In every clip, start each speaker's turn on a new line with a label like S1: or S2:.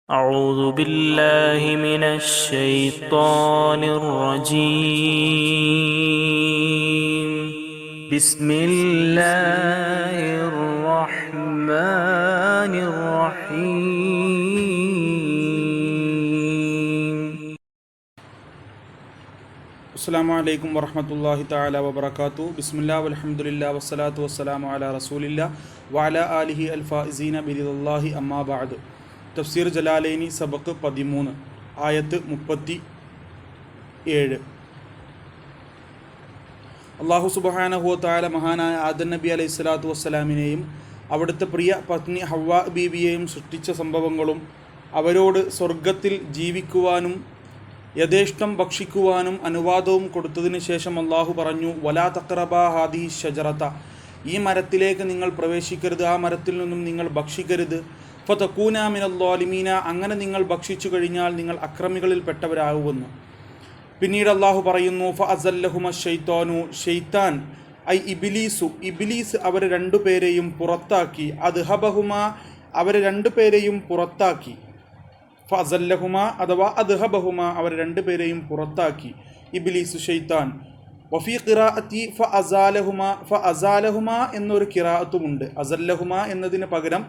S1: أعوذ بالله من الشيطان الرجيم. بسم الله الرحمن الرحيم.
S2: അസ്സലാമു അലൈക്കും വറഹ്മത്തുള്ളാഹി തആല വബറകാതുഹു. ബിസ്മില്ലാഹി വൽഹംദുലില്ലാഹി വസ്സലാത്തു വസ്സലാമു അലാ റസൂലില്ലാഹി വഅലാ ആലിഹി അൽ ഫായിസീന ബിറിദല്ലാഹി അമ്മാ ബഅദ്. തഫ്സീർ ജലാലൈനി സബഖ് 13 ആയത്ത് 37. അല്ലാഹു സുബ്ഹാനഹു വ തആല മഹാനായ ആദം നബി അലൈഹി സ്വലാത്തു വസ്സലാമിനെയും അവിടുത്തെ പ്രിയ പത്നി ഹവ്വാ ബീവിയെയും സൃഷ്ടിച്ച സംഭവങ്ങളും അവരോട് സ്വർഗത്തിൽ ജീവിക്കുവാനും യഥേഷ്ടം ഭക്ഷിക്കുവാനും അനുവാദവും കൊടുത്തതിന് ശേഷം അള്ളാഹു പറഞ്ഞു, വലാ തഖ്റബാ ഹാദിഹി ഷജറത, ഈ മരത്തിലേക്ക് നിങ്ങൾ പ്രവേശിക്കരുത്, ആ മരത്തിൽ നിന്നും നിങ്ങൾ ഭക്ഷിക്കരുത്. ഫതകൂന മിനൽ ളാലിമീന, അങ്ങനെ നിങ്ങൾ ഭക്ഷിച്ചു കഴിഞ്ഞാൽ നിങ്ങൾ അക്രമികളിൽപ്പെട്ടവരാകുമെന്ന്. പിന്നീട് അള്ളാഹു പറയുന്നു, ഫഅസല്ലഹുമ ശൈത്താനു, ഷെയ്ത്താൻ ഐ ഇബ്ലീസു, ഇബ്ലീസ് അവരെ രണ്ടുപേരെയും പുറത്താക്കി. അദ്ഹബഹുമ, അവരെ രണ്ടുപേരെയും പുറത്താക്കി. ഫഅസല്ലഹുമ അഥവാ അദ്ഹബഹുമ, അവർ രണ്ടുപേരെയും പുറത്താക്കി ഇബ്ലീസ് ഷെയ്ത്താൻ. വഫീ ഖിറാഅത്തി ഫഅസാലഹുമ എന്നൊരു ഖിറാഅത്തുമുണ്ട്. അസല്ലഹുമ എന്നതിന് പകരം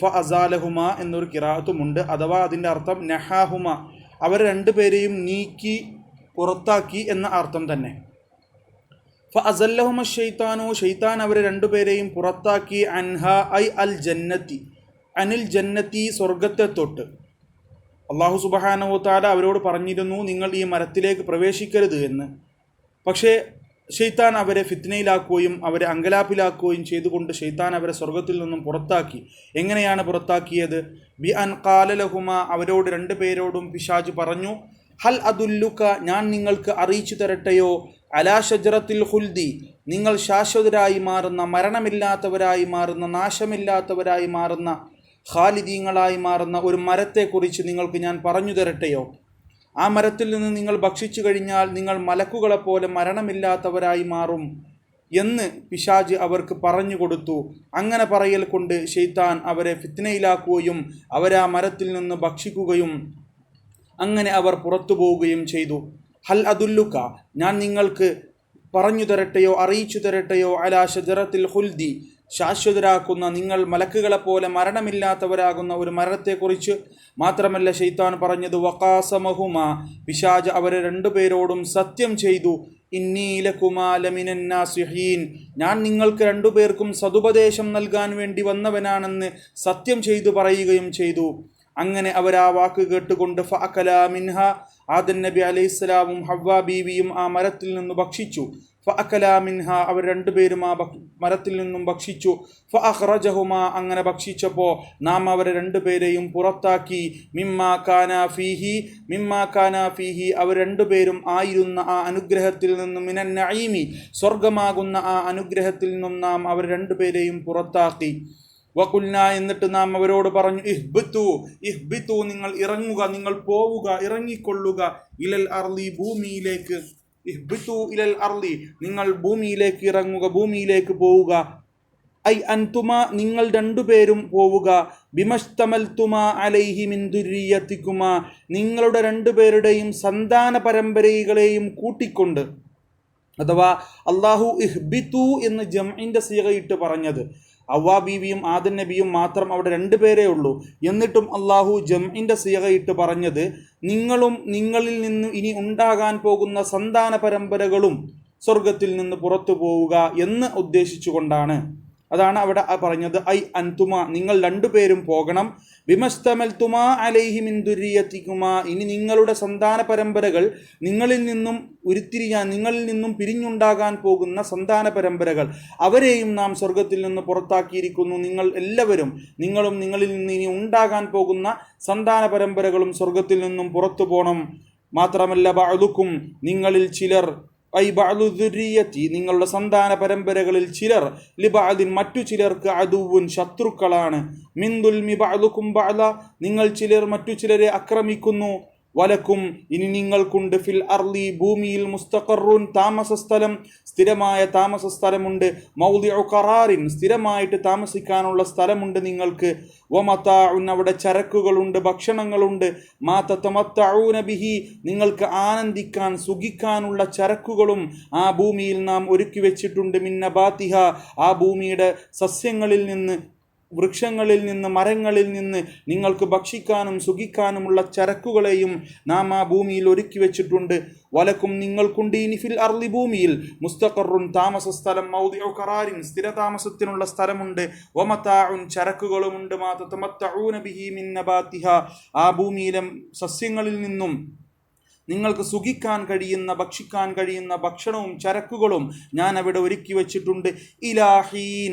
S2: ഫഅസാലഹുമ എന്നൊരു ഖിറാഅത്തുമുണ്ട്. അഥവാ അതിൻ്റെ അർത്ഥം നഹാഹുമ, അവർ രണ്ടുപേരെയും നീക്കി പുറത്താക്കി എന്ന അർത്ഥം തന്നെ. ഫഅസല്ലഹുമ ഷെയ്ത്താനു, ഷെയ്ത്താൻ അവരെ രണ്ടുപേരെയും പുറത്താക്കി. അൻഹ ഐ അൽ ജന്നത്തി, അനിൽ ജന്നത്തി, സ്വർഗത്തെ തൊട്ട്. അള്ളാഹു സുബ്ഹാനഹു വ തആല അവരോട് പറഞ്ഞിരുന്നു, നിങ്ങൾ ഈ മരത്തിലേക്ക് പ്രവേശിക്കരുത് എന്ന്. പക്ഷേ ഷെയ്ത്താൻ അവരെ ഫിത്നയിലാക്കുകയും അവരെ അങ്കലാപ്പിലാക്കുകയും ചെയ്തുകൊണ്ട് ഷെയ്ത്താൻ അവരെ സ്വർഗത്തിൽ നിന്നും പുറത്താക്കി. എങ്ങനെയാണ് പുറത്താക്കിയത്? ബി അൻ ഖാല ലഹുമ, അവരോട് രണ്ടുപേരോടും പിശാച് പറഞ്ഞു, ഹൽ അദുല്ലുക, ഞാൻ നിങ്ങൾക്ക് അറിയിച്ചു തരട്ടെയോ, അലാ ഷജറത്തിൽ ഖുൽദി, നിങ്ങൾ ശാശ്വതരായി മാറുന്ന, മരണമില്ലാത്തവരായി മാറുന്ന, നാശമില്ലാത്തവരായി മാറുന്ന, ഖാലിദീങ്ങളായി മാറുന്ന ഒരു മരത്തെക്കുറിച്ച് നിങ്ങൾക്ക് ഞാൻ പറഞ്ഞു തരട്ടെയോ? ആ മരത്തിൽ നിന്ന് നിങ്ങൾ ഭക്ഷിച്ചു കഴിഞ്ഞാൽ നിങ്ങൾ മലക്കുകളെപ്പോലെ മരണമില്ലാത്തവരായി മാറും എന്ന് പിശാച് അവർക്ക് പറഞ്ഞു കൊടുത്തു. അങ്ങനെ പറയൽ കൊണ്ട് ഷെയ്ത്താൻ അവരെ ഫിത്നയിലാക്കുകയും അവരാ മരത്തിൽ നിന്ന് ഭക്ഷിക്കുകയും അങ്ങനെ അവർ പുറത്തു പോവുകയും ചെയ്തു. ഹൽ അദുല്ലുക, ഞാൻ നിങ്ങൾക്ക് പറഞ്ഞു തരട്ടെയോ, അറിയിച്ചു തരട്ടെയോ, അലാ ഷജറത്തിൽ ഖുൽദി, ശാശ്വതരാക്കുന്ന, നിങ്ങൾ മലക്കുകളെപ്പോലെ മരണമില്ലാത്തവരാകുന്ന ഒരു മരത്തെക്കുറിച്ച്. മാത്രമല്ല ഷെയ്ത്താൻ പറഞ്ഞത്, വഖാസമഹുമ, പിശാച് അവരെ രണ്ടുപേരോടും സത്യം ചെയ്തു, ഇന്നി ലകുമാ ലമിനൻ നാസിഹീൻ, ഞാൻ നിങ്ങൾക്ക് രണ്ടുപേർക്കും സതുപദേശം നൽകാൻ വേണ്ടി വന്നവനാണെന്ന് സത്യം ചെയ്തു പറയുകയും ചെയ്തു. അങ്ങനെ അവർ ആ വാക്ക് കേട്ടുകൊണ്ട് ഫഅകലാ മിൻഹ, ആദം നബി അലൈഹിസ്സലാമും ഹവ്വാ ബീവിയും ആ മരത്തിൽ നിന്ന് ഭക്ഷിച്ചു. ഫഅകലാ മിൻഹ, അവർ രണ്ടുപേരും ആ മരത്തിൽ നിന്നും ഭക്ഷിച്ചു. ഫഅഖ്റജഹുമ, അങ്ങനെ ഭക്ഷിച്ചപ്പോൾ നാം അവരെ രണ്ടുപേരെയും പുറത്താക്കി. മിമ്മാ കാന ഫീഹി, അവർ രണ്ടുപേരും ആയിരുന്ന ആ അനുഗ്രഹത്തിൽ നിന്നും, മിനൻ നഈമി, സ്വർഗമാകുന്ന ആ അനുഗ്രഹത്തിൽ നിന്നും നാം അവർ രണ്ടുപേരെയും പുറത്താക്കി. വഖുൽന, എന്നിട്ട് നാം അവരോട് പറഞ്ഞു, ഇഹ്ബിതു, നിങ്ങൾ ഇറങ്ങുക, നിങ്ങൾ പോവുക, ഇറങ്ങിക്കൊള്ളുക, ഇലൽ അർളി, ഭൂമിയിലേക്ക്. ഇഹ്ബിതു ഇലൽ അർളി, നിങ്ങൾ ഭൂമിയിലേക്ക് ഇറങ്ങുക, ഭൂമിയിലേക്ക് പോവുക. ഐ അൻതുമ, നിങ്ങൾ രണ്ടുപേരും പോവുക. ബിമസ്തമൽതുമ അലൈഹി മിൻ ദുർരിയത്തികുമ, നിങ്ങളുടെ രണ്ടുപേരുടെയും സന്താന പരമ്പരകളെയും കൂട്ടിക്കൊണ്ട്. അഥവാ അള്ളാഹു ഇഹ്ബിതു എന്ന് ജംഇന്റെ സീഗയിട്ട് പറഞ്ഞത്, ഹവ്വാ ബീവിയും ആദം നബിയും മാത്രം അവിടെ രണ്ടുപേരേ ഉള്ളൂ. എന്നിട്ടും അള്ളാഹു ജംഇന്റെ സീഗയിട്ട് പറഞ്ഞത് നിങ്ങളും നിങ്ങളിൽ നിന്ന് ഇനി ഉണ്ടാകാൻ പോകുന്ന സന്താന പരമ്പരകളും സ്വർഗത്തിൽ നിന്ന് പുറത്തു പോവുക എന്ന് ഉദ്ദേശിച്ചുകൊണ്ടാണ്. അതാണ് അവിടെ പറഞ്ഞത്, ഐ അൻതുമ, നിങ്ങൾ രണ്ടുപേരും പോകണം. ബിമസ്തമൽതുമ അലൈഹി മിൻ ദുർരിയത്തികുമ, ഇനി നിങ്ങളുടെ സന്താന പരമ്പരകൾ, നിങ്ങളിൽ നിന്നും പിരിഞ്ഞുണ്ടാകാൻ പോകുന്ന സന്താന പരമ്പരകൾ, അവരെയും നാം സ്വർഗത്തിൽ നിന്ന് പുറത്താക്കിയിരിക്കുന്നു. നിങ്ങൾ എല്ലാവരും, നിങ്ങളും നിങ്ങളിൽ നിന്ന് ഇനി ഉണ്ടാകാൻ പോകുന്ന സന്താന പരമ്പരകളും സ്വർഗത്തിൽ നിന്നും പുറത്തു പോകണം. മാത്രമല്ല ബഅദുക്കും, നിങ്ങളിൽ ചിലർ, ഐ ബഅദു ദുർരിയത്തി, നിങ്ങളുടെ സന്താന പരമ്പരകളിൽ ചിലർ, ലിബഅദിൻ, മറ്റു ചിലർക്ക്, അദുവുൻ, ശത്രുക്കളാണ്. മിൻ ദുൽമി ബഅദുക്കും ബഅദ, നിങ്ങൾ ചിലർ മറ്റു ചിലരെ ആക്രമിക്കുന്നു. വലക്കും ഇനി നിങ്ങൾക്കുണ്ട് ഫിൽ അർളി ഭൂമിയിൽ മുസ്തഖറുൻ താമസസ്ഥലം, സ്ഥിരമായ താമസസ്ഥലമുണ്ട്, മൗദിഉ ഖറാറിൻ സ്ഥിരമായിട്ട് താമസിക്കാനുള്ള സ്ഥലമുണ്ട് നിങ്ങൾക്ക്, വമതാഉൻ അവിടെ ചരക്കുകളുണ്ട്, ഭക്ഷണങ്ങളുണ്ട്, മാ തതമത്തഊന ബിഹി നിങ്ങൾക്ക് ആനന്ദിക്കാൻ സുഖിക്കാനുള്ള ചരക്കുകളും ആ ഭൂമിയിൽ നാം ഒരുക്കി വെച്ചിട്ടുണ്ട്, മിൻ നബാതിഹ ആ ഭൂമിയുടെ സസ്യങ്ങളിൽ നിന്ന്, വൃക്ഷങ്ങളിൽ നിന്ന്, മരങ്ങളിൽ നിന്ന് നിങ്ങൾക്ക് ഭക്ഷിക്കാനും സുഖിക്കാനുമുള്ള ചരക്കുകളെയും നാം ആ ഭൂമിയിൽ ഒരുക്കി വെച്ചിട്ടുണ്ട്. വലക്കും നിങ്ങൾക്കുണ്ട് ഇനി ഫിൽ അർളി ഭൂമിയിൽ മുസ്തഖറുൻ താമസ സ്ഥലം, മൗദിഉ ഖറാരിൻ സ്ഥിരതാമസത്തിനുള്ള സ്ഥലമുണ്ട്, വമതാഉൻ ചരക്കുകളുമുണ്ട്, മാ തതമത്തഊന ബിഹി മിൻ നബാതിഹ ആ ഭൂമിയിലെ സസ്യങ്ങളിൽ നിന്നും നിങ്ങൾക്ക് സുഖിക്കാൻ കഴിയുന്ന ഭക്ഷിക്കാൻ കഴിയുന്ന ഭക്ഷണവും ചരക്കുകളും ഞാൻ അവിടെ ഒരുക്കി വെച്ചിട്ടുണ്ട്. ഇലാഹീൻ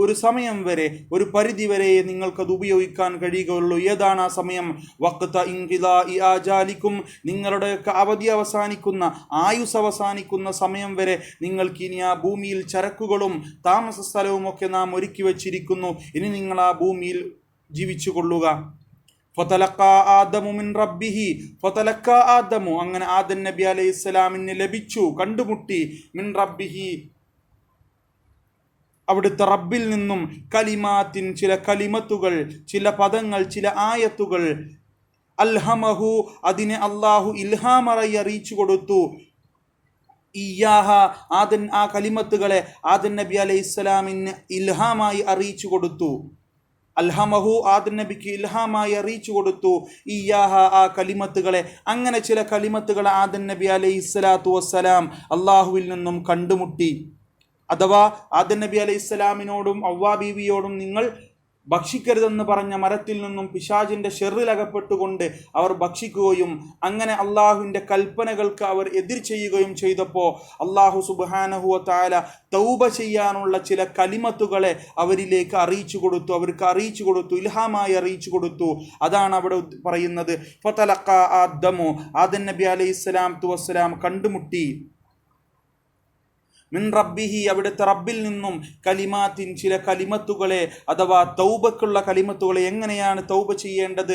S2: ഒരു സമയം വരെ, ഒരു പരിധി വരെ നിങ്ങൾക്കത് ഉപയോഗിക്കാൻ കഴിയുകയുള്ളൂ. ഏതാണ് ആ സമയം? വഖ്ത ഇൻഖിദാഇ ആജാലിക്കും നിങ്ങളുടെയൊക്കെ അവധി അവസാനിക്കുന്ന, ആയുസ് അവസാനിക്കുന്ന സമയം വരെ നിങ്ങൾക്ക് ഇനി ആ ഭൂമിയിൽ ചരക്കുകളും താമസ സ്ഥലവും ഒക്കെ നാം ഒരുക്കി വെച്ചിരിക്കുന്നു. ഇനി നിങ്ങൾ ആ ഭൂമിയിൽ ജീവിച്ചു കൊള്ളുക. ഫതലഖാ ആദമു മിൻ റബ്ബിഹി ഫതലഖാ ആദമു അങ്ങനെ ആദം നബി അലൈഹി സ്വലാമിന് ലഭിച്ചു, കണ്ടുമുട്ടി, മിൻ റബ്ബിഹി അവിടുത്തെ റബ്ബിൽ നിന്നും, കലിമാത്തിൻ ചില കലിമത്തുകൾ, ചില പദങ്ങൾ, ചില ആയത്തുകൾ, അൽഹമഹു അതിനെ അള്ളാഹു ഇൽഹാമറായി അറിയിച്ചു കൊടുത്തു, ഇയ്യാഹ ആ കലിമത്തുകളെ ആദം നബി അലൈഹി സ്വലാമിന് ഇൽഹാമായി അറിയിച്ചു കൊടുത്തു. അൽഹമഹു ആദം നബിക്ക് ഇൽഹാമായി അറിയിച്ചു കൊടുത്തു, ഇയ്യാഹ ആ കലിമത്തുകളെ. അങ്ങനെ ചില കലിമത്തുകളെ ആദം നബി അലൈഹി സ്വലാത്തു വസ്സലാം അള്ളാഹുവിൽ നിന്നും കണ്ടുമുട്ടി. അഥവാ ആദം നബി അലൈഹി സ്വലാമിനോടും അവ്വാ ബീവിയോടും നിങ്ങൾ ഭക്ഷിക്കരുതെന്ന് പറഞ്ഞ മരത്തിൽ നിന്നും പിശാചിൻ്റെ ഷെറിലകപ്പെട്ടുകൊണ്ട് അവർ ഭക്ഷിക്കുകയും അങ്ങനെ അള്ളാഹുവിൻ്റെ കൽപ്പനകൾക്ക് അവർ എതിർ ചെയ്യുകയും ചെയ്തപ്പോൾ അള്ളാഹു സുബ്ഹാനഹു വ തആല തൗബ ചെയ്യാനുള്ള ചില കലിമത്തുകളെ അവരിലേക്ക് അറിയിച്ചു കൊടുത്തു, അവർക്ക് അറിയിച്ചു കൊടുത്തു, ഇൽഹാമായി അറിയിച്ചു കൊടുത്തു. അതാണ് അവിടെ പറയുന്നത്. ഫതലഖാ ആദമു ആദം നബി അലൈഹിസ്സലാത്തു വസ്സലാം കണ്ടുമുട്ടി, മിൻ റബ്ബിഹി അവിടുത്തെ റബ്ബിൽ നിന്നും, കലിമാത്തിൻ ചില കലിമത്തുകളെ, അഥവാ തൗബക്കുള്ള കലിമത്തുകളെ. എങ്ങനെയാണ് തൗബ ചെയ്യേണ്ടത്?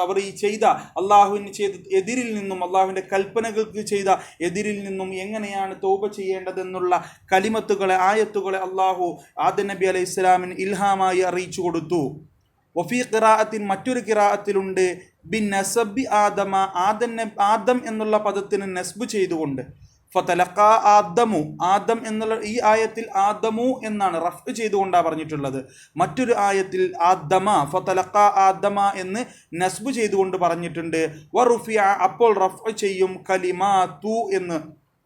S2: അവർ ഈ ചെയ്ത അള്ളാഹുവിന് ചെയ്ത എതിരിൽ നിന്നും, അള്ളാഹുവിൻ്റെ കൽപ്പനകൾക്ക് ചെയ്ത എതിരിൽ നിന്നും എങ്ങനെയാണ് തൗബ ചെയ്യേണ്ടതെന്നുള്ള കലിമത്തുകളെ, ആയത്തുകളെ അള്ളാഹു ആദം നബി അലൈഹി സ്വലാമിന് ഇൽഹാമായി അറിയിച്ചു കൊടുത്തു. വഫീ ഖിറാഅത്തിൻ മറ്റൊരു ഖിറാഅത്തിലുണ്ട് ബിൻ നസബി ആദമ ആദം എന്നുള്ള പദത്തിന് നസ്ബ് ചെയ്തുകൊണ്ട്. ഫതലഖാ ആദമു ആദം എന്നുള്ള ഈ ആയത്തിൽ ആദമു എന്നാണ് റഫ് ചെയ്തുകൊണ്ടാണ് പറഞ്ഞിട്ടുള്ളത്. മറ്റൊരു ആയത്തിൽ ആദമ ഫതലഖാ ആദമ എന്ന് നസ്ബ് ചെയ്തുകൊണ്ട് പറഞ്ഞിട്ടുണ്ട്. വറുഫിയ അപ്പോൾ റഫ് ചെയ്യും കലിമാതു എന്ന്.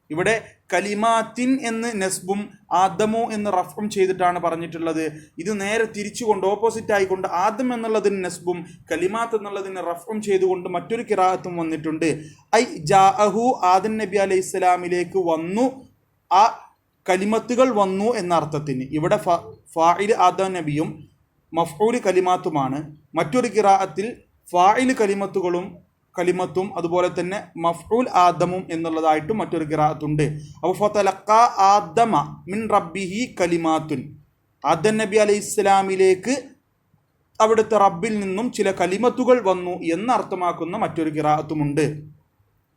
S2: ഇവിടെ കലിമാത്തിൻ എന്ന് നസ്ബും ആദമു എന്ന് റഫും ചെയ്തിട്ടാണ് പറഞ്ഞിട്ടുള്ളത്. ഇത് നേരെ തിരിച്ചുകൊണ്ട്, ഓപ്പോസിറ്റ് ആയിക്കൊണ്ട് ആദം എന്നുള്ളതിന് നസ്ബും കലിമാത്ത് എന്നുള്ളതിന് റഫും ചെയ്തുകൊണ്ട് മറ്റൊരു ഖിറാഅത്തും വന്നിട്ടുണ്ട്. ഐ ജാഅഹു ആദം നബി അലൈഹി സ്വലാമിലേക്ക് വന്നു, ആ കലിമത്തുകൾ വന്നു എന്ന അർത്ഥത്തിന്. ഇവിടെ ഫാഇൽ ആദം നബിയും മഫ്ഊൽ കലിമാത്തുമാണ്. മറ്റൊരു ഖിറാഅത്തിൽ ഫാഇൽ കലിമത്തും അതുപോലെ തന്നെ മഫ്ഊൽ ആദമും എന്നുള്ളതായിട്ടും മറ്റൊരു ഖിറാഅത്തുണ്ട്. അപ്പോൾ ഫതലഖാ ആദമ മിൻ റബ്ബിഹി കലിമാത്തുൻ ആദം നബി അലൈഹി സ്വലാമിലേക്ക് അവിടുത്തെ റബ്ബിൽ നിന്നും ചില കലിമത്തുകൾ വന്നു എന്നർത്ഥമാക്കുന്ന മറ്റൊരു ഖിറാഅത്തുമുണ്ട്.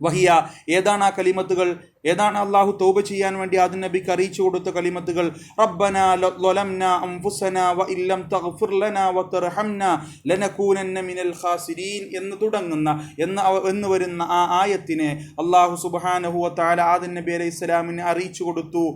S2: വഹിയ ഏതാണ് ആ കലിമത്തുകൾ? ഏതാണ് അള്ളാഹു തൗബ ചെയ്യാൻ വേണ്ടി ആദം നബിക്ക് അറിയിച്ചു കൊടുത്ത കലിമത്തുകൾ? റബ്ബനാ ലലംനാ അൻഫുസനാ വ ഇല്ലം തഗ്ഫിർ ലനാ വതർഹംനാ ലനകൂനന്ന മിനൽ ഖാസിരീൻ എന്ന് തുടങ്ങുന്ന എന്ന് വരുന്ന ആ ആയത്തിനെ അള്ളാഹു സുബ്ഹാനഹു വ തആല ആദം നബി അലൈഹി സ്വലാമിന് അറിയിച്ചു കൊടുത്തു.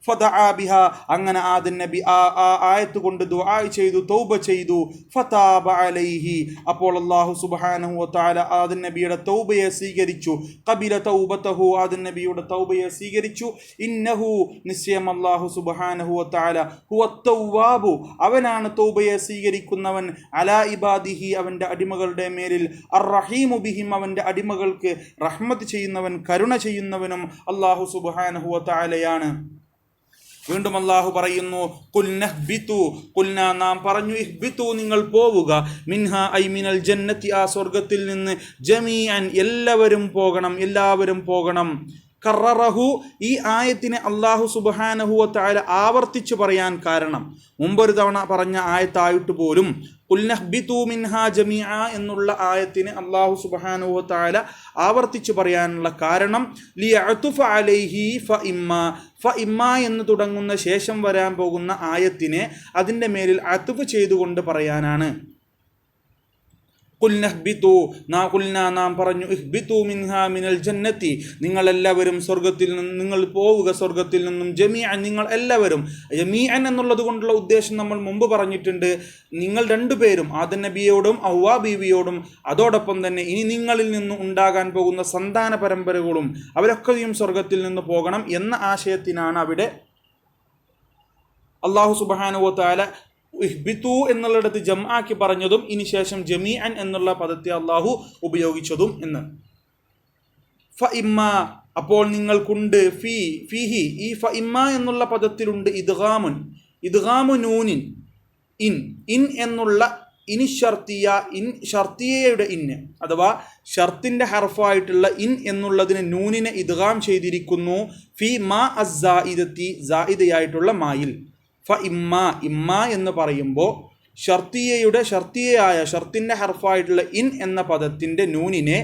S2: ഫദഅ ബിഹ അങ്ങനെ ആദം നബി ആ ആയത്ത് കൊണ്ട് ദുആ ചെയ്തു, തൗബ ചെയ്തു. ഫതാബ അലൈഹി അപ്പോൾ അല്ലാഹു സുബ്ഹാനഹു വ തആല ആദം നബിയുടെ തൗബയെ സ്വീകരിച്ചു. ഖബില തൗബതഹു ആദം നബിയുടെ തൗബയെ സ്വീകരിച്ചു. ഇന്നഹു നിശ്ചയം അല്ലാഹു സുബ്ഹാനഹു വ തആല ഹുവ തവ്വാബു അവനാണ് തൗബയെ സ്വീകരിക്കുന്നവൻ, അലാ ഇബാദിഹി അവൻ്റെ അടിമകളുടെ മേലിൽ, അർറഹീമു ബിഹിം അവൻ്റെ അടിമകൾക്ക് റഹ്മത്ത് ചെയ്യുന്നവൻ, കരുണ ചെയ്യുന്നവനും അല്ലാഹു സുബ്ഹാനഹു വ തആലയാണ്. വീണ്ടും അള്ളാഹു പറയുന്നു, ഖുൽനാ നാം പറഞ്ഞു, ഇഹ്ബിതു നിങ്ങൾ പോവുക, മിൻഹ ഐ മിനൽ ജന്നത്തി ആ സ്വർഗത്തിൽ നിന്ന്, ജമീഅൻ എല്ലാവരും പോകണം. കററഹു, ഈ ആയത്തിനെ അള്ളാഹു സുബ്ഹാനഹു വ തആല ആവർത്തിച്ചു പറയാൻ കാരണം, മുമ്പൊരു തവണ പറഞ്ഞ ആയത്തായിട്ട് പോലും ഖുൽ നഹ്ബിതു മിൻഹാ ജമീഅ എന്നുള്ള ആയത്തിന് അള്ളാഹു സുബ്ഹാനഹു വ തആല ആവർത്തിച്ചു പറയാനുള്ള കാരണം ലിയഅതുഫ അലൈഹി ഫ ഇമ്മ എന്ന് തുടങ്ങുന്ന ശേഷം വരാൻ പോകുന്ന ആയത്തിനെ അതിൻ്റെ മേലിൽ അത്ഫ് ചെയ്തുകൊണ്ട് പറയാനാണ്. ഖുൽ നഹ്ബിതു, നാം പറഞ്ഞു, ഇഹ്ബിതു മിൻഹാ മിനൽ ജന്നത്തി, നിങ്ങളെല്ലാവരും സ്വർഗത്തിൽ നിന്ന് നിങ്ങൾ പോവുക, സ്വർഗത്തിൽ നിന്നും, ജമീഅൻ നിങ്ങൾ എല്ലാവരും. ജമീഅൻ എന്നുള്ളത് കൊണ്ടുള്ള ഉദ്ദേശം നമ്മൾ മുമ്പ് പറഞ്ഞിട്ടുണ്ട്. നിങ്ങൾ രണ്ടുപേരും, ആദം നബിയോടും ഹവ്വാ ബീവിയോടും, അതോടൊപ്പം തന്നെ ഇനി നിങ്ങളിൽ നിന്നും ഉണ്ടാകാൻ പോകുന്ന സന്താന പരമ്പരകളും അവരൊക്കെയും സ്വർഗത്തിൽ നിന്ന് പോകണം എന്ന ആശയത്തിനാണ് അവിടെ അല്ലാഹു സുബ്ഹാനഹു വ തആല ഇഹ്ബിതു എന്നുള്ളിടത്ത് ജംആക്കി പറഞ്ഞതും ഇനി ശേഷം ജമീഅൻ എന്നുള്ള പദത്തെ അള്ളാഹു ഉപയോഗിച്ചതും എന്ന്. ഫ ഇമ്മ, അപ്പോൾ നിങ്ങൾക്കുണ്ട്, ഫീഹി, ഈ ഫ ഇമ്മ എന്നുള്ള പദത്തിലുണ്ട് ഇദ്ഗാമു നൂനിൻ, ഇൻ എന്നുള്ള ഇനി ഷർത്തിയ, ഇൻ ഷർത്തിയയുടെ ഇന്ന്, അഥവാ ഷർത്തിൻ്റെ ഹർഫായിട്ടുള്ള ഇൻ എന്നുള്ളതിന് നൂനിനെ ഇദ്ഗാം ചെയ്തിരിക്കുന്നു ഫി മാ അസ്സായിദത്തി, സായിദയായിട്ടുള്ള മായിൽ. ഫ ഇമ്മ എന്ന് പറയുമ്പോൾ ഷർത്തിൻ്റെ ഹർഫായിട്ടുള്ള ഇൻ എന്ന പദത്തിൻ്റെ നൂനിനെ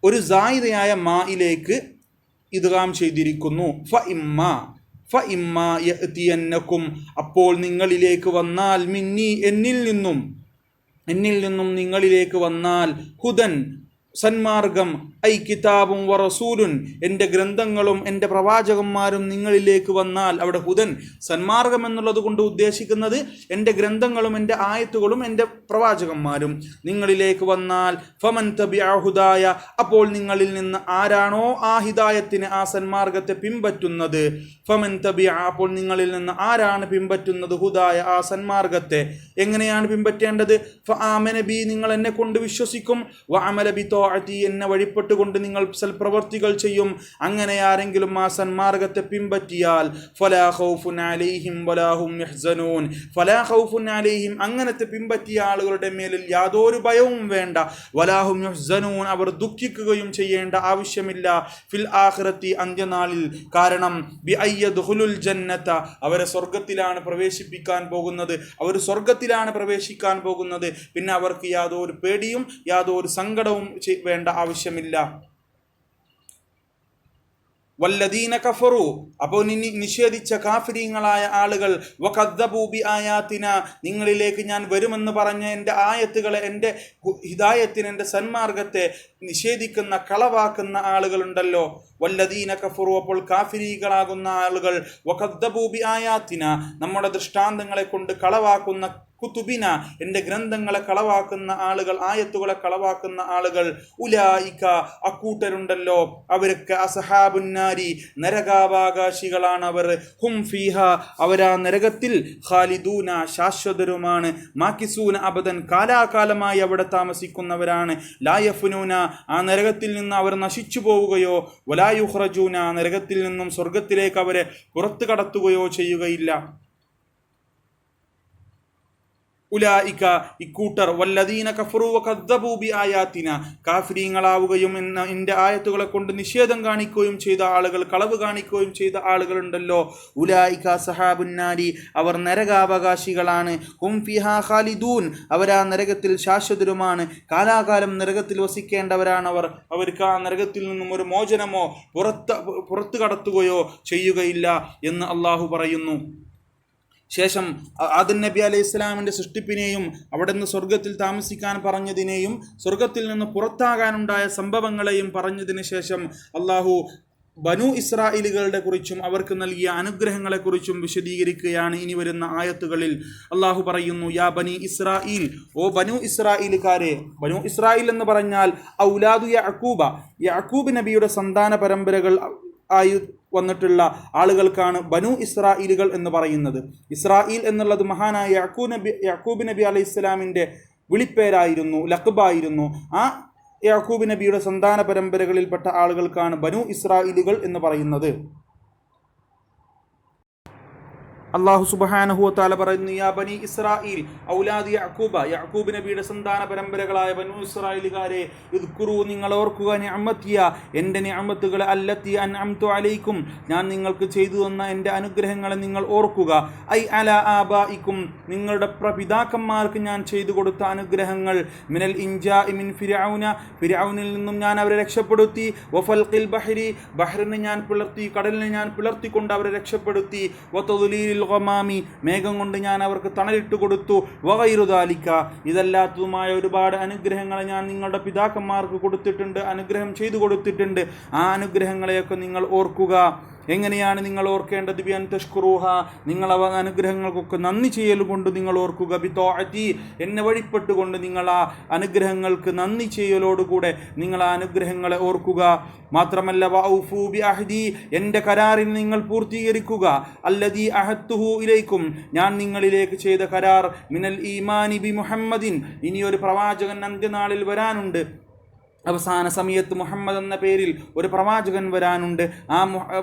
S2: ഒരു സായിദയായ മായിലേക്ക് ഇദ്ഗാം ചെയ്തിരിക്കുന്നു. ഫ ഇമ്മ യഅ്തിയന്നകും, അപ്പോൾ നിങ്ങളിലേക്ക് വന്നാൽ, എന്നിൽ നിന്നും നിങ്ങളിലേക്ക് വന്നാൽ, ഹുദൻ സന്മാർഗം, ഐ കിതാബും വ റസൂലുൻ, എൻ്റെ ഗ്രന്ഥങ്ങളും എൻ്റെ പ്രവാചകന്മാരും നിങ്ങളിലേക്ക് വന്നാൽ, അവിടെ ഹുദൻ സന്മാർഗം എന്നുള്ളത് കൊണ്ട് ഉദ്ദേശിക്കുന്നത് എൻ്റെ ഗ്രന്ഥങ്ങളും എൻ്റെ ആയത്തുകളും എൻ്റെ പ്രവാചകന്മാരും നിങ്ങളിലേക്ക് വന്നാൽ, ഫമൻ തബിഅ ഹുദായ, അപ്പോൾ നിങ്ങളിൽ നിന്ന് ആരാണോ ആ ഹിദായത്തിന്, ആ സന്മാർഗത്തെ പിൻപറ്റുന്നത്, ഫമൻ തബിഅ, അപ്പോൾ നിങ്ങളിൽ നിന്ന് ആരാണ് പിൻപറ്റുന്നത്, ഹുദായ, ആ സന്മാർഗത്തെ. എങ്ങനെയാണ് പിൻപറ്റേണ്ടത്? ഫആമന ബി, നിങ്ങൾ എന്നെ കൊണ്ട് വിശ്വസിക്കും, വഅമല ബി ത്വാഅതി, എന്നെ വഴിപ്പെട്ടുകൊണ്ട് നിങ്ങൾ സൽപ്രവർത്തികൾ ചെയ്യും. അങ്ങനെ ആരെങ്കിലും ആ സന്മാർഗത്തെ പിൻപറ്റിയാൽ, ഫലാ ഖൗഫുൻ അലൈഹിം വലാ ഹും യഹ്സനൂൻ, ഫലാ ഖൗഫുൻ അലൈഹിം, അങ്ങനത്തെ പിൻപറ്റിയ ആളുകളുടെ മേലിൽ യാതൊരു ഭയവും വേണ്ട, വലാ ഹും യഹ്സനൂൻ, അവർ ദുഃഖിക്കുകയും ചെയ്യേണ്ട ആവശ്യമില്ല, ഫിൽ ആഖിറത്തി, അന്ത്യനാളിൽ. കാരണം ബി അയ്യദ്ഖുലുൽ ജന്നത, അവരെ സ്വർഗ്ഗത്തിലാണ് പ്രവേശിപ്പിക്കാൻ പോകുന്നത്, അവർ സ്വർഗ്ഗത്തിലാണ് പ്രവേശിക്കാൻ പോകുന്നത്. പിന്നെ അവർക്ക് യാതൊരു പേടിയും യാതൊരു സങ്കടവും വേണ്ട ആവശ്യമില്ല. വല്ലദീന കഫറു, അപ്പോൾ നിഷേധിച്ച കാഫിരീങ്ങളായ ആളുകൾ, വകദ്ദബൂ ബി ആയാതിന, നിങ്ങളിലേക്ക് ഞാൻ വരുമെന്ന് പറഞ്ഞ എൻ്റെ ആയത്തുകളെ, എൻ്റെ ഹിദായത്തിന്, എൻ്റെ സന്മാർഗത്തെ നിഷേധിക്കുന്ന, കളവാക്കുന്ന ആളുകളുണ്ടല്ലോ. വല്ലദീന കഫറു, അപ്പോൾ കാഫിരീകളാകുന്ന ആളുകൾ, വകദ്ദബൂ ബി ആയാതിന, നമ്മുടെ ദൃഷ്ടാന്തങ്ങളെ കൊണ്ട് കളവാക്കുന്ന, കുതുബിന, എൻ്റെ ഗ്രന്ഥങ്ങളെ കളവാക്കുന്ന ആളുകൾ, ആയത്തുകളെ കളവാക്കുന്ന ആളുകൾ, ഉലായിക, അക്കൂട്ടരുണ്ടല്ലോ, അവർക്ക് അസ്ഹാബുന്നാരി, നരകാവകാശികളാണ് അവർ, ഹും ഫീഹ, അവരാ നരകത്തിൽ, ഖാലിദൂന, ശാശ്വതരുമാണ്, മാക്കിസൂന അബദൻ, കാലാകാലമായി അവിടെ താമസിക്കുന്നവരാണ്, ലായഫ്നൂന, ആ നരകത്തിൽ നിന്ന് അവർ നശിച്ചു പോവുകയോ, വലായുഖ്റജൂന, നരകത്തിൽ നിന്നും സ്വർഗത്തിലേക്ക് അവരെ പുറത്തു കടത്തുകയോ ചെയ്യുകയില്ല. ഉലായിക, ഇക്കൂട്ടർ, വല്ലദീന കഫറു വകദ്ദബൂ ബി ആയാതിന, കാഫിരീങ്ങളാവുകയും എൻ്റെ ആയത്തുകളെ കൊണ്ട് നിഷേധം കാണിക്കുകയും ചെയ്ത ആളുകൾ, കളവ് കാണിക്കുകയും ചെയ്ത ആളുകളുണ്ടല്ലോ. ഉലായിക സഹാബുന്നാരി, അവർ നരകാവകാശികളാണ്, ഹും ഫിഹാ ഖാലിദൂൻ, അവരാ നരകത്തിൽ ശാശ്വതരുമാണ്, കാലാകാലം നരകത്തിൽ വസിക്കേണ്ടവരാണ് അവർ, അവർക്ക് ആ നരകത്തിൽ നിന്നും ഒരു മോചനമോ പുറത്തു കടത്തുകയോ ചെയ്യുകയില്ല എന്ന് അള്ളാഹു പറയുന്നു. ശേഷം ആദം നബി അലൈഹി ഇസ്ലാമിൻ്റെ സൃഷ്ടിപ്പിനെയും അവിടെ നിന്ന് സ്വർഗത്തിൽ താമസിക്കാൻ പറഞ്ഞതിനെയും സ്വർഗത്തിൽ നിന്ന് പുറത്താകാനുണ്ടായ സംഭവങ്ങളെയും പറഞ്ഞതിന് ശേഷം അള്ളാഹു ബനു ഇസ്രായേലുകളുടെ കുറിച്ചും അവർക്ക് നൽകിയ അനുഗ്രഹങ്ങളെക്കുറിച്ചും വിശദീകരിക്കുകയാണ് ഇനി വരുന്ന ആയത്തുകളിൽ. അള്ളാഹു പറയുന്നു, യാ ബനി ഇസ്രായേൽ, ഓ ബനു ഇസ്രായേലുകാരെ. ബനു ഇസ്രായേൽ എന്ന് പറഞ്ഞാൽ ഔലാദു യാക്കൂബ് നബിയുടെ സന്താന പരമ്പരകൾ ആയി വന്നിട്ടുള്ള ആളുകൾക്കാണ് ബനു ഇസ്രായേലുകൾ എന്ന് പറയുന്നത്. ഇസ്രായേൽ എന്നുള്ളത് മഹാനായ യാക്കൂബ് നബി അലൈഹി ഇസ്ലാമിൻ്റെ വിളിപ്പേരായിരുന്നു, ലഖബായിരുന്നു. ആ യാക്കൂബ് നബിയുടെ സന്താന പരമ്പരകളിൽപ്പെട്ട ആളുകൾക്കാണ് ബനു ഇസ്രായേലുകൾ എന്ന് പറയുന്നത്. അല്ലാഹു സുബ്ഹാനഹു വ തആല പറയുന്നു, യാ ബനി ഇസ്രായീൽ ഔലാദി യഅ്കൂബ, യഅ്കൂബ് നബിയുടെ സന്താന പരമ്പരകളായ ബനു ഇസ്രായേലുകാരെ, ഇദ്കുറു നിങ്ങൾ ഓർക്കുക, നിഅമതിയ എൻ്റെ നിഅമത്തുകളെ, അല്ലത്തി അൻഅംതു അലൈക്കും ഞാൻ നിങ്ങൾക്ക് ചെയ്തു തന്ന എൻ്റെ അനുഗ്രഹങ്ങളെ നിങ്ങൾ ഓർക്കുക. ഐ അലാ ആബായിക്കും നിങ്ങളുടെ പിതാക്കന്മാർക്ക് ഞാൻ ചെയ്തു കൊടുത്ത അനുഗ്രഹങ്ങൾ. മിനൽ ഇൻജാഇ മിൻ ഫിർഔന ഫിർഔനിൽ നിന്നും ഞാൻ അവരെ രക്ഷപ്പെടുത്തി. വഫൽഖിൽ ബഹരി ബഹ്റിനെ ഞാൻ പിളർത്തി, കടലിനെ ഞാൻ പിളർത്തിക്കൊണ്ട് അവരെ രക്ഷപ്പെടുത്തി. വതദ്ലീലിൽ ഗമാമി മേഘം കൊണ്ട് ഞാൻ അവർക്ക് തണലിട്ട് കൊടുത്തു. വഗൈറു ദാലിക ഇതല്ലാത്തതുമായ ഒരുപാട് അനുഗ്രഹങ്ങളെ ഞാൻ നിങ്ങളുടെ പിതാക്കന്മാർക്ക് കൊടുത്തിട്ടുണ്ട്, അനുഗ്രഹം ചെയ്തു കൊടുത്തിട്ടുണ്ട്. ആ അനുഗ്രഹങ്ങളെയൊക്കെ നിങ്ങൾ ഓർക്കുക. എങ്ങനെയാണ് നിങ്ങൾ ഓർക്കേണ്ടത്? ബിഅൻ തഷ്കുറൂഹ നിങ്ങൾ അവ അനുഗ്രഹങ്ങൾക്കൊക്കെ നന്ദി ചെയ്യൽ കൊണ്ട് നിങ്ങൾ ഓർക്കുക. ബിതോഅതി എന്നെ വഴിപ്പെട്ടുകൊണ്ട് നിങ്ങൾ ആ അനുഗ്രഹങ്ങൾക്ക് നന്ദി ചെയ്യലോടുകൂടെ നിങ്ങൾ ആ അനുഗ്രഹങ്ങളെ ഓർക്കുക. മാത്രമല്ല വഔഫു ബിഅഹ്ദി എൻ്റെ കരാറിന് നിങ്ങൾ പൂർത്തീകരിക്കുക. അല്ലദീ അഹദ്തുഹു ഇലൈക്കും ഞാൻ നിങ്ങളിലേക്ക് ചെയ്ത കരാർ. മിനൽ ഈമാനി ബി മുഹമ്മദിൻ ഇനിയൊരു പ്രവാചകൻ അന്ത്യനാളിൽ വരാനുണ്ട്. അവസാന സമയത്ത് മുഹമ്മദ് എന്ന പേരിൽ ഒരു പ്രവാചകൻ വരാനുണ്ട്. ആ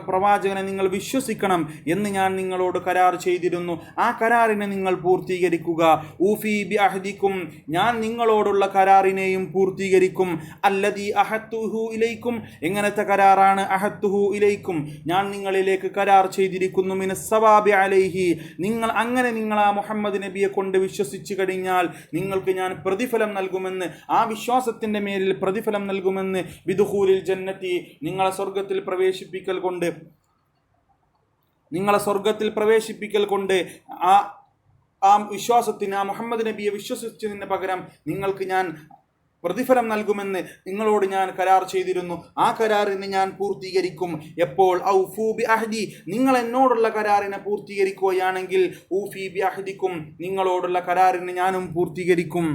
S2: പ്രവാചകനെ നിങ്ങൾ വിശ്വസിക്കണം എന്ന് ഞാൻ നിങ്ങളോട് കരാർ ചെയ്തിരുന്നു. ആ കരാറിനെ നിങ്ങൾ പൂർത്തീകരിക്കുക. ഊഫി ബി അഹദിക്കും ഞാൻ നിങ്ങളോടുള്ള കരാറിനെയും പൂർത്തീകരിക്കും. അല്ലദീ അഹത്തുഹു ഇലൈക്കും എങ്ങനത്തെ കരാറാണ്? അഹത്തുഹു ഇലൈക്കും ഞാൻ നിങ്ങളിലേക്ക് കരാർ ചെയ്തിരിക്കുന്നു. മിനസ്സവാബി അലൈഹി നിങ്ങൾ ആ മുഹമ്മദ് നബിയെ കൊണ്ട് വിശ്വസിച്ചു കഴിഞ്ഞാൽ നിങ്ങൾക്ക് ഞാൻ പ്രതിഫലം നൽകുമെന്ന്, ആ വിശ്വാസത്തിൻ്റെ മേലിൽ പ്രതിഫലം നൽകുമെന്ന്. ബിദുഖൂലിൽ ജന്നതി നിങ്ങളെ സ്വർഗത്തിൽ പ്രവേശിപ്പിക്കൽ കൊണ്ട് ആ വിശ്വാസത്തിന്, ആ മുഹമ്മദ് നബിയെ വിശ്വസിച്ചതിന് പകരം നിങ്ങൾക്ക് ഞാൻ പ്രതിഫലം നൽകുമെന്ന് നിങ്ങളോട് ഞാൻ കരാർ ചെയ്തിരുന്നു. ആ കരാറിനെ ഞാൻ പൂർത്തീകരിക്കും. എപ്പോൾ? ഔഫൂ ബി അഹ്ദി നിങ്ങൾ എന്നോടുള്ള കരാറിനെ പൂർത്തീകരിക്കുകയാണെങ്കിൽ ഊഫി ബി അഹ്ദിക്കും നിങ്ങളോടുള്ള കരാറിനെ ഞാനും പൂർത്തീകരിക്കും.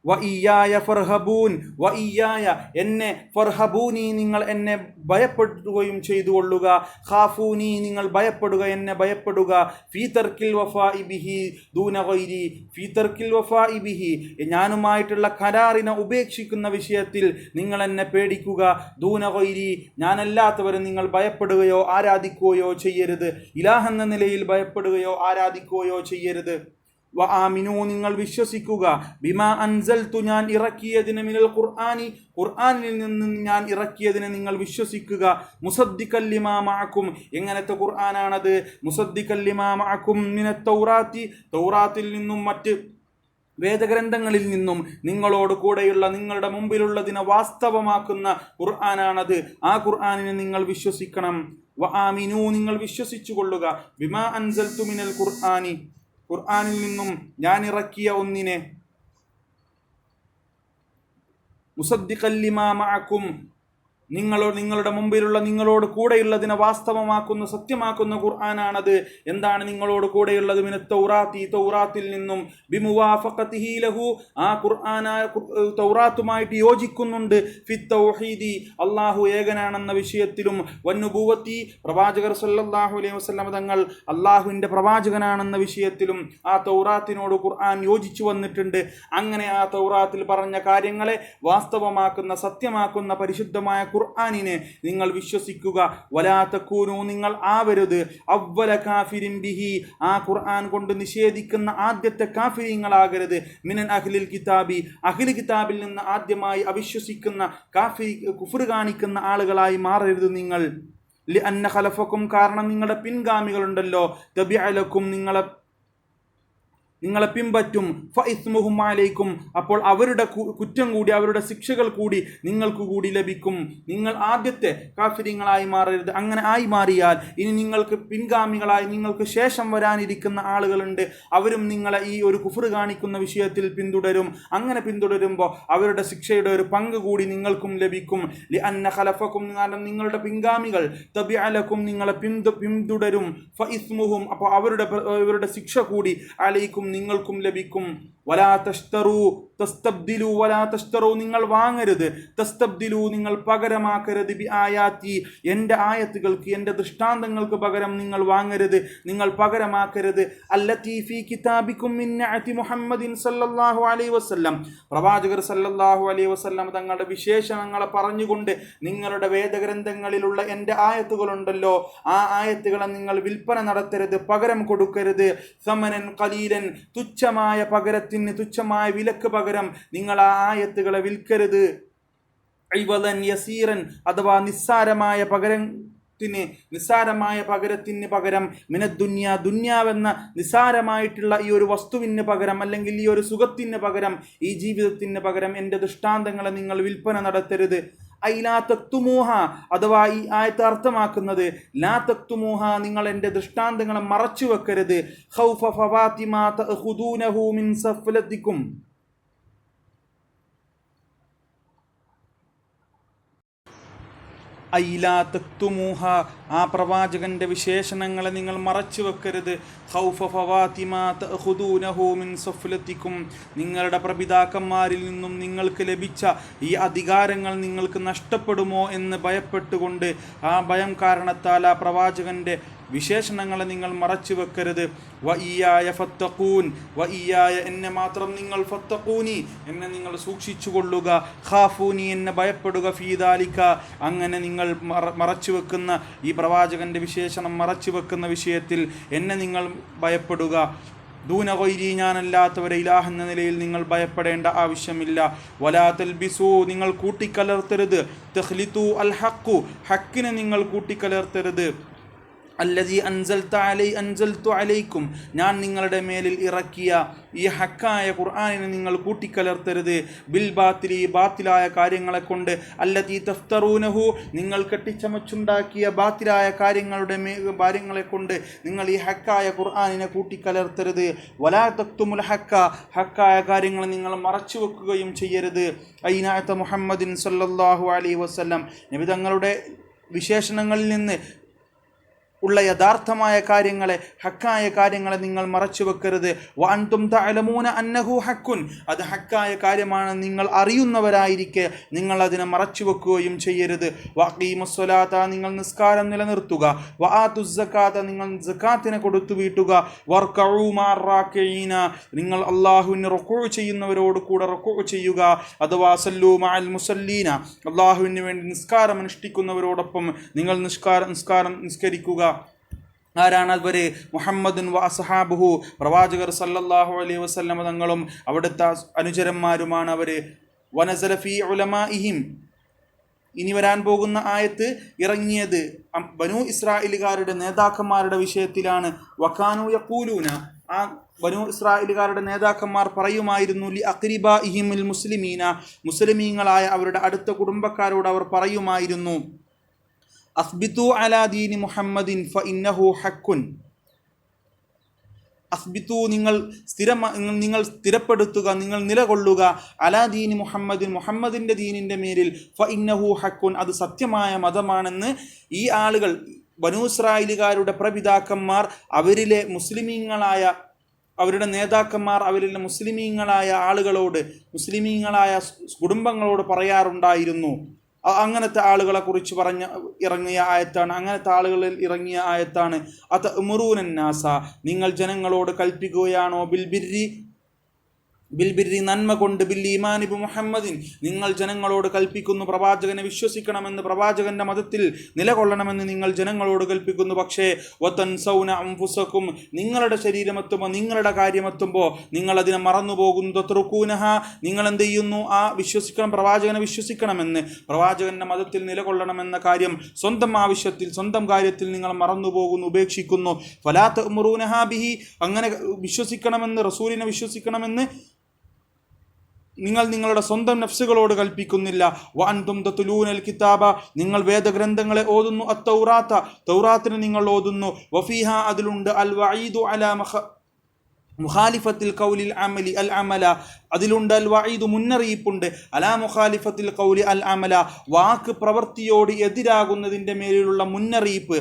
S2: വഇയ്യായ ഫർഹബൂൻ വഇയ്യായ എന്നെ ഫർഹബൂനി നിങ്ങൾ എന്നെ ഭയപ്പെടുകയും ചെയ്തു കൊള്ളുക. ഖാഫൂനി നിങ്ങൾ ഭയപ്പെടുക, എന്നെ ഭയപ്പെടുക. ഫീ തർക്കിൽ വഫാഇ ബിഹി ദൂന ഗൈരി ഫീ തർക്കിൽ വഫാഇ ബിഹി ഞാനുമായിട്ടുള്ള കരാറിനെ ഉപേക്ഷിക്കുന്ന വിഷയത്തിൽ നിങ്ങൾ എന്നെ പേടിക്കുക. ദൂന ഗൈരി ഞാനല്ലാത്തവരെ നിങ്ങൾ ഭയപ്പെടുകയോ ആരാധിക്കുകയോ ചെയ്യരുത്. ഇലാഹെന്ന നിലയിൽ ഭയപ്പെടുകയോ ആരാധിക്കുകയോ ചെയ്യരുത്. വആമിനൂ നിങ്ങൾ വിശ്വസിക്കുക. ബിമാ അൻസൽതു ഞാൻ ഇറക്കിയതിനെ, മിനൽ ഖുർആനി ഖുർആനിൽ നിന്ന് ഞാൻ ഇറക്കിയതിനെ നിങ്ങൾ വിശ്വസിക്കുക. മുസദ്ദിഖൻ ലിമാ മഅക്കും എങ്ങനത്തെ ഖുർആനാണത്? മുസദ്ദിഖൻ ലിമാ മഅക്കും മിനത് തൗറാത്തി തൗറാത്തിൽ നിന്നും മറ്റ് വേദഗ്രന്ഥങ്ങളിൽ നിന്നും നിങ്ങളോട് കൂടെയുള്ള നിങ്ങളുടെ മുമ്പിലുള്ളതിനെ വാസ്തവമാക്കുന്ന ഖുർആനാണത്. ആ ഖുർആനിനെ നിങ്ങൾ വിശ്വസിക്കണം. വആമിനൂ നിങ്ങൾ വിശ്വസിച്ചു കൊള്ളുക. ബിമാ അൻസൽതു മിനൽ ഖുർആനി ഖുർആനിൽ നിന്നും ഞാൻ ഇറക്കിയ ഒന്നിനെ. മുസദ്ദിഖൻ ലിമാ മഅക്കും നിങ്ങളുടെ മുമ്പിലുള്ള നിങ്ങളോട് കൂടെയുള്ളതിനെ വാസ്തവമാക്കുന്ന സത്യമാക്കുന്ന ഖുർആനാണത്. എന്താണ് നിങ്ങളോട് കൂടെയുള്ളത്? മിനത് തൗറാത്തി തൗറാത്തിൽ നിന്നും. ബിമുവാഫഖതിഹി ലഹു ആ ഖുർആന തൗറാത്തുമായിട്ട് യോജിക്കുന്നുണ്ട്. ഫിത് തൗഹീദി അല്ലാഹു ഏകനാണെന്ന വിഷയത്തിലും. വന്നുബുവത്തി പ്രവാചകർ സല്ലല്ലാഹു അലൈഹി വസല്ലം തങ്ങൾ അല്ലാഹുവിൻ്റെ പ്രവാചകനാണെന്ന വിഷയത്തിലും ആ തൗറാത്തിനോട് ഖുർആൻ യോജിച്ചു വന്നിട്ടുണ്ട്. അങ്ങനെ ആ തൗറാത്തിൽ പറഞ്ഞ കാര്യങ്ങളെ വാസ്തവമാക്കുന്ന സത്യമാക്കുന്ന പരിശുദ്ധമായ ഖുർആനിനെ നിങ്ങൾ വിശ്വസിക്കുക. വലാ തകൂനു നിങ്ങൾ ആവരുത് അവ്വല കാഫിരിൻ ബിഹി ആ ഖുർആൻ കൊണ്ട് നിഷേധിക്കുന്ന ആദ്യത്തെ കാഫിരീങ്ങളാകരുത്. മിനൻ അഹ്ലിൽ കിതാബി അഹ്ലി കിതാബിൽ നിന്ന് ആദ്യമായി അവിശ്വസിക്കുന്ന കുഫ്ർ കാണിക്കുന്ന ആളുകളായി മാറരുത് നിങ്ങൾ. ലിഅന്ന ഖലഫക്കും കാരണം നിങ്ങളുടെ പിൻഗാമികളുണ്ടല്ലോ. തബിഅലക്കും നിങ്ങളെ പിൻപറ്റും. ഫഇസ്മുഹും അലൈക്കും അപ്പോൾ അവരുടെ കുറ്റം കൂടി അവരുടെ ശിക്ഷകൾ കൂടി നിങ്ങൾക്ക് കൂടി ലഭിക്കും. നിങ്ങൾ ആദ്യത്തെ കാഫിര്യങ്ങളായി മാറരുത്. അങ്ങനെ ആയി മാറിയാൽ ഇനി നിങ്ങൾക്ക് പിൻഗാമികളായി നിങ്ങൾക്ക് ശേഷം വരാനിരിക്കുന്ന ആളുകളുണ്ട്. അവരും നിങ്ങളെ ഈ ഒരു കുഫ്ർ കാണിക്കുന്ന വിഷയത്തിൽ പിന്തുടരും. അങ്ങനെ പിന്തുടരുമ്പോൾ അവരുടെ ശിക്ഷയുടെ ഒരു പങ്ക് കൂടി നിങ്ങൾക്കും ലഭിക്കും. ലിഅന്ന ഖലഫക്കും കാരണം നിങ്ങളുടെ പിൻഗാമികൾ തബിഅലക്കും നിങ്ങളെ പിന്തുടരും. ഫഇസ്മുഹും അപ്പോൾ അവരുടെ ശിക്ഷ കൂടി അലൈക്കും നിങ്ങൾക്കും ലഭിക്കും. വലാ തഷ്തറൂ തസ്തബ്ദിലു വലാ തഷ്തറൂ നിങ്ങൾ വാങ്ങരുത്, തസ്തബ്ദിലു നിങ്ങൾ പകരമാക്കരുത്, ബി ആയാത്തി എൻ്റെ ആയത്തുകൾക്ക് എൻ്റെ ദൃഷ്ടാന്തങ്ങൾക്ക് പകരം നിങ്ങൾ വാങ്ങരുത്, നിങ്ങൾ പകരമാക്കരുത്. അല്ലതീ ഫീ കിതാബിക്കും മിൻ നഅതി മുഹമ്മദിൻ സല്ലല്ലാഹു അലൈഹി വസല്ലം പ്രവാചകർ സല്ലല്ലാഹു അലൈഹി വസല്ലം തങ്ങളുടെ വിശേഷണങ്ങളെ പറഞ്ഞുകൊണ്ട് നിങ്ങളുടെ വേദഗ്രന്ഥങ്ങളിലുള്ള എൻ്റെ ആയത്തുകളുണ്ടല്ലോ ആ ആയത്തുകളെ നിങ്ങൾ വിൽപ്പന നടത്തരുത്, പകരം കൊടുക്കരുത്. സമനൻ ഖലീലൻ തുച്ഛമായ പകരത്തിന് തുച്ഛമായ വിലക്ക് പകരം നിങ്ങൾ ആ ആയത്തുകളെ വിൽക്കരുത്. ഇവദൻ യസീറൻ അഥവാ നിസ്സാരമായ പകരത്തിന് പകരം മിനദ്ദുന്യ ദുന്യാവെന്ന നിസ്സാരമായിട്ടുള്ള ഈ ഒരു വസ്തുവിന് പകരം അല്ലെങ്കിൽ ഈ ഒരു സുഖത്തിന് പകരം ഈ ജീവിതത്തിന് പകരം എൻ്റെ ദൃഷ്ടാന്തങ്ങളെ നിങ്ങൾ വിൽപ്പന നടത്തരുത്. ലാ തക്തുമൂഹ അഥവാ ഈ ആയത്ത് അർത്ഥമാക്കുന്നത് ലാ തക്തുമൂഹ നിങ്ങൾ എൻ്റെ ദൃഷ്ടാന്തങ്ങളെ മറച്ചു വെക്കരുത്. ഖൗഫ ഫവാതിമാ തഅഖുദൂനഹു മിൻ സഫലതികും ഐലാ തക്തുമൂഹ ആ പ്രവാചകന്റെ വിശേഷണങ്ങളെ നിങ്ങൾ മറച്ചു വെക്കരുത്. ഖൗഫ ഫവാതിമാ തഅഖുദൂനഹു മിൻ സഫലതികും നിങ്ങളുടെ പ്രപിതാക്കന്മാരിൽ നിന്നും നിങ്ങൾക്ക് ലഭിച്ച ഈ അധികാരങ്ങൾ നിങ്ങൾക്ക് നഷ്ടപ്പെടുമോ എന്ന് ഭയപ്പെട്ടുകൊണ്ട് ആ ഭയം കാരണത്താൽ ആ പ്രവാചകന്റെ വിശേഷണങ്ങളെ നിങ്ങൾ മറച്ചു വെക്കരുത്. വ ഇയ്യായ ഫത്തഖൂൻ വ ഇയ്യായ എന്നെ മാത്രം നിങ്ങൾ ഫത്തഖൂനി എന്നെ നിങ്ങൾ സൂക്ഷിച്ചു കൊള്ളുക. ഖാഫൂനി എന്നെ ഭയപ്പെടുക. ഫീദാലിക അങ്ങനെ നിങ്ങൾ മറച്ചു വെക്കുന്ന ഈ പ്രവാചകന്റെ വിശേഷണം മറച്ചു വെക്കുന്ന വിഷയത്തിൽ എന്നെ നിങ്ങൾ ഭയപ്പെടുക. ദൂന ഗൈരി ഞാനല്ലാത്തവരെ ഇലാഹ് എന്ന നിലയിൽ നിങ്ങൾ ഭയപ്പെടേണ്ട ആവശ്യമില്ല. വലാ തൽബിസു നിങ്ങൾ കൂട്ടിക്കലർത്തരുത്. തഖ്ലിതു അൽ ഹഖു ഹക്കിനെ നിങ്ങൾ കൂട്ടിക്കലർത്തരുത്. അല്ലദീ അൻസൽതു അലൈക്കും ഞാൻ നിങ്ങളുടെ മേലിൽ ഇറക്കിയ ഈ ഹക്കായ ഖുർആനിനെ നിങ്ങൾ കൂട്ടിക്കലർത്തരുത്. ബിൽ ബാത്തിലി ബാത്തിലായ കാര്യങ്ങളെ കൊണ്ട് അല്ലദീ തഫ്തറൂനഹു നിങ്ങൾ കെട്ടിച്ചമച്ചുണ്ടാക്കിയ ബാത്തിലായ കാര്യങ്ങളെ കൊണ്ട് നിങ്ങൾ ഈ ഹക്കായ ഖുർആനിനെ കൂട്ടിക്കലർത്തരുത്. വലാ തക്തുമുൽ ഹക്കായ കാര്യങ്ങൾ നിങ്ങൾ മറച്ചു വെക്കുകയും ചെയ്യരുത്. ഐനാഅത മുഹമ്മദിൻ സല്ലല്ലാഹു അലൈഹി വസല്ലം നബി തങ്ങളുടെ വിശേഷണങ്ങളിൽ നിന്ന് ഉള്ള യഥാർത്ഥമായ കാര്യങ്ങളെ ഹക്കായ കാര്യങ്ങളെ നിങ്ങൾ മറച്ചു വെക്കരുത്. വ അൻതും തഅലമൂന അന്നഹു ഹക്കുൻ അത് ഹക്കായ കാര്യമാണ് നിങ്ങൾ അറിയുന്നവരായിരിക്കെ നിങ്ങൾ അതിനെ മറച്ചു വെക്കുകയും ചെയ്യരുത്. വ അഖീമുസ്സലാത്ത നിങ്ങൾ നിസ്കാരം നിലനിർത്തുക. വ ആതുസ് സകാത്ത നിങ്ങൾ സകാത്തിനെ കൊടുത്തു വീട്ടുക. വർകഉ മഅർ റാകിഈന നിങ്ങൾ അല്ലാഹുവിനെ റുകൂഉ ചെയ്യുന്നവരോട് കൂടെ റുകൂഉ ചെയ്യുക. അഥവാ സല്ലു മഅൽ മുസല്ലീന അല്ലാഹുവിന് വേണ്ടി നിസ്കാരം അനുഷ്ഠിക്കുന്നവരോടൊപ്പം നിങ്ങൾ നിസ്കാരം നിസ്കരിക്കുക. ആരാണ് അവർ? മുഹമ്മദുൻ വ അസ്ഹാബുഹു പ്രവാചകർ സല്ലല്ലാഹു അലൈഹി വസല്ലം തങ്ങളും അവിടുത്തെ അനുചരന്മാരുമാണ് അവർ. വനസല ഫീ ഉലമാഇഹിം ഇനി വരാൻ പോകുന്ന ആയത്ത് ഇറങ്ങിയത് ബനൂ ഇസ്രായേലുകാരുടെ നേതാക്കന്മാരുടെ വിഷയത്തിലാണ്. വകാനു യഖൂലൂന ആ ബനൂ ഇസ്രായേലുകാരുടെ നേതാക്കന്മാർ പറയുമായിരുന്നു ലി അഖ്രിബാഇഹിമിൽ മുസ്ലിമീന മുസ്ലിമീങ്ങളായ അവരുടെ അടുത്ത കുടുംബക്കാരോട് അവർ പറയുമായിരുന്നു അസ്ബിതു അലാ ദീനി മുഹമ്മദിൻ ഫഇന്നഹു ഹക്കുൻ അസ്ബിതു നിങ്ങൾ സ്ഥിരപ്പെടുത്തുക നിങ്ങൾ നിലകൊള്ളുക അലാ ദീനി മുഹമ്മദിൻ മുഹമ്മദിൻ്റെ ദീനിൻ്റെ മേലിൽ ഫഇന്നഹു ഹക്കുൻ അത് സത്യമായ മതമാണെന്ന് ഈ ആളുകൾ ബനൂ ഇസ്രായേലുകാരുടെ പ്രപിതാക്കന്മാർ അവരിലെ മുസ്ലിമീങ്ങളായ അവരുടെ നേതാക്കന്മാർ അവരിലെ മുസ്ലിമീങ്ങളായ ആളുകളോട് മുസ്ലിമീങ്ങളായ കുടുംബങ്ങളോട് പറയാറുണ്ടായിരുന്നു. അങ്ങനത്തെ ആളുകളെ കുറിച്ച് ഇറങ്ങിയ ആയത്താണ്. അങ്ങനത്തെ ആളുകളിൽ ഇറങ്ങിയ ആയത്താണ് അതഅ്മുറൂനന്നാസ നിങ്ങൾ ജനങ്ങളോട് കൽപ്പിക്കുകയാണോ ബിൽബിരി നന്മ കൊണ്ട് ബിൽ ഈമാനി ബി മുഹമ്മദിൻ നിങ്ങൾ ജനങ്ങളോട് കൽപ്പിക്കുന്നു പ്രവാചകനെ വിശ്വസിക്കണമെന്ന് പ്രവാചകന്റെ മതത്തിൽ നിലകൊള്ളണമെന്ന് നിങ്ങൾ ജനങ്ങളോട് കൽപ്പിക്കുന്നു. പക്ഷേ വതൻസൗന അൻഫുസകും നിങ്ങളുടെ ശരീരമെത്തുമ്പോൾ നിങ്ങളുടെ കാര്യമെത്തുമ്പോൾ നിങ്ങൾ അതിനെ മറന്നുപോകുന്നു. തത്റുകൂനഹ നിങ്ങൾ എന്ത് ചെയ്യുന്നു ആ പ്രവാചകനെ വിശ്വസിക്കണമെന്ന് പ്രവാചകന്റെ മതത്തിൽ നിലകൊള്ളണമെന്ന കാര്യം സ്വന്തം ആവശ്യത്തിൽ സ്വന്തം കാര്യത്തിൽ നിങ്ങൾ മറന്നുപോകുന്നു ഉപേക്ഷിക്കുന്നു. ഫലാ തഅ്മുറൂനഹ ബിഹി അങ്ങനെ വിശ്വസിക്കണമെന്ന് റസൂലിനെ വിശ്വസിക്കണമെന്ന് നിങ്ങൾ നിങ്ങളുടെ സ്വന്തം നഫ്സുകളോട് കൽപ്പിക്കുന്നില്ല. വ അൻതും തത്ലൂനൽ കിതാബ നിങ്ങൾ വേദഗ്രന്ഥങ്ങളെ ഓതുന്നു. തൗറാത്തിനെ നിങ്ങൾ ഓതുന്നു. വഫീഹ അതിലുണ്ട് അൽ വഈദു അലാ മുഖാലിഫത്തിൽ ഖൗലിൽ അമലി അൽ അമല, അതിലുണ്ട് അൽ വഈദ് മുന്നറിയിപ്പുണ്ട്, അലാ മുഖാലിഫത്തിൽ ഖൗലി അൽ അമല, വാക്ക് പ്രവൃത്തിയോട് എതിരാകുന്നതിൻ്റെ മേലിലുള്ള മുന്നറിയിപ്പ്,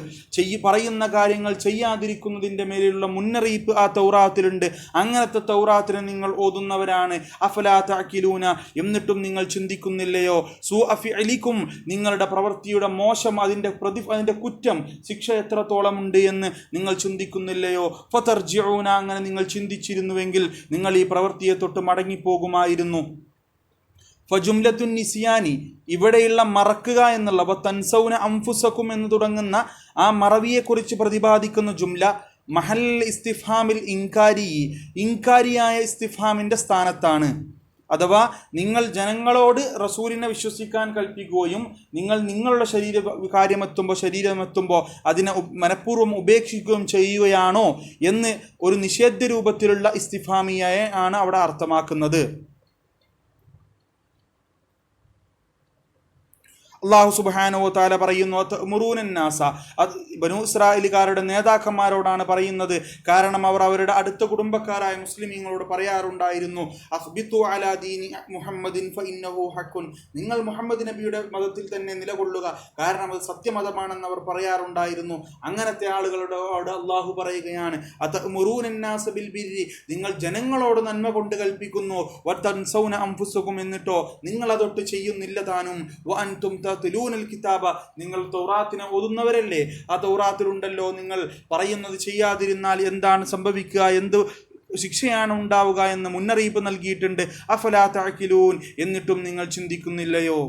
S2: പറയുന്ന കാര്യങ്ങൾ ചെയ്യാതിരിക്കുന്നതിൻ്റെ മേലിലുള്ള മുന്നറിയിപ്പ് ആ തൗറാത്തിലുണ്ട്. അങ്ങനത്തെ തൗറാത്തിനെ നിങ്ങൾ ഓതുന്നവരാണ്. അഫലാ തഅഖിലൂന, എന്നിട്ടും നിങ്ങൾ ചിന്തിക്കുന്നില്ലയോ? സൂഅ ഫിഅലിക്കും, നിങ്ങളുടെ പ്രവൃത്തിയുടെ മോശം, അതിൻ്റെ കുറ്റം, ശിക്ഷ എത്രത്തോളം ഉണ്ട് എന്ന് നിങ്ങൾ ചിന്തിക്കുന്നില്ലയോ? ഫതർജിഊന, അങ്ങനെ നിങ്ങൾ ചിന്തിച്ചിരുന്നുവെങ്കിൽ നിങ്ങൾ ഈ പ്രവൃത്തിയെ തൊട്ട് മടങ്ങിപ്പോകുമായിരുന്നു. ഫജുംലത്തുൻ നിസിയാനി, ഇവിടെയുള്ള മറക്കുക എന്നുള്ള തൻസൗന അംഫുസക്കും എന്ന് തുടങ്ങുന്ന ആ മറവിയെക്കുറിച്ച് പ്രതിപാദിക്കുന്ന ജുംല മഹൽ ഇസ്തിഫാമിൽ ഇൻകാരിയായ ഇസ്തിഫാമിൻ്റെ സ്ഥാനത്താണ്. അഥവാ നിങ്ങൾ ജനങ്ങളോട് റസൂലിനെ വിശ്വസിക്കാൻ കൽപ്പിക്കുകയും നിങ്ങളുടെ ശരീരമെത്തുമ്പോൾ അതിനെ മനഃപൂർവ്വം ഉപേക്ഷിക്കുകയും ചെയ്യുകയാണോ എന്ന് ഒരു നിഷേധ രൂപത്തിലുള്ള ഇസ്തിഫാമിയെ ആണ് അവിടെ അർത്ഥമാക്കുന്നത്. അല്ലാഹു സുബ്ഹാനഹു വ തആല പറയുന്നു, തഅ്മുറൂനന്നാസ, ബനൂ ഇസ്രായേലുകാരുടെ നേതാക്കന്മാരോടാണ് പറയുന്നത്. കാരണം അവർ അവരുടെ അടുത്ത കുടുംബക്കാരായ മുസ്ലിമീങ്ങളോട് പറയാറുണ്ടായിരുന്നു, അഖ്ബിതു അലാ ദീനി മുഹമ്മദിൻ ഫഇന്നഹു ഹഖുൻ, നിങ്ങൾ മുഹമ്മദ് നബിയുടെ മതത്തിൽ തന്നെ നിലകൊള്ളുക, കാരണം അത് സത്യമതമാണെന്ന് അവർ പറയാറുണ്ടായിരുന്നു. അങ്ങനത്തെ ആളുകളോട് അല്ലാഹു പറയുകയാണ്, അതഅ്മുറൂനന്നാസ ബിൽ ബിർരി, നിങ്ങൾ ജനങ്ങളോട് നന്മ കൊണ്ട് കൽപ്പിക്കുന്നു, വതൻസൗന അൻഫുസകും, എന്നിട്ടോ നിങ്ങൾ അതൊട്ട് ചെയ്യുന്നില്ല താനും, വഅൻതും തത്ലൂനൽ കിതാബ, നിങ്ങൾ തൗറാത്തിനെ ഓതുന്നവരല്ലേ, ആ തൗറാത്തിലുണ്ടല്ലോ നിങ്ങൾ പറയുന്നത് ചെയ്യാതിരുന്നാൽ എന്താണ് സംഭവിക്കുക, എന്ത് ശിക്ഷയാണ് ഉണ്ടാവുക എന്ന് മുന്നറിയിപ്പ് നൽകിയിട്ടുണ്ട്. അഫലാ തഅഖിലൂൻ, എന്നിട്ടും നിങ്ങൾ ചിന്തിക്കുന്നില്ലയോ?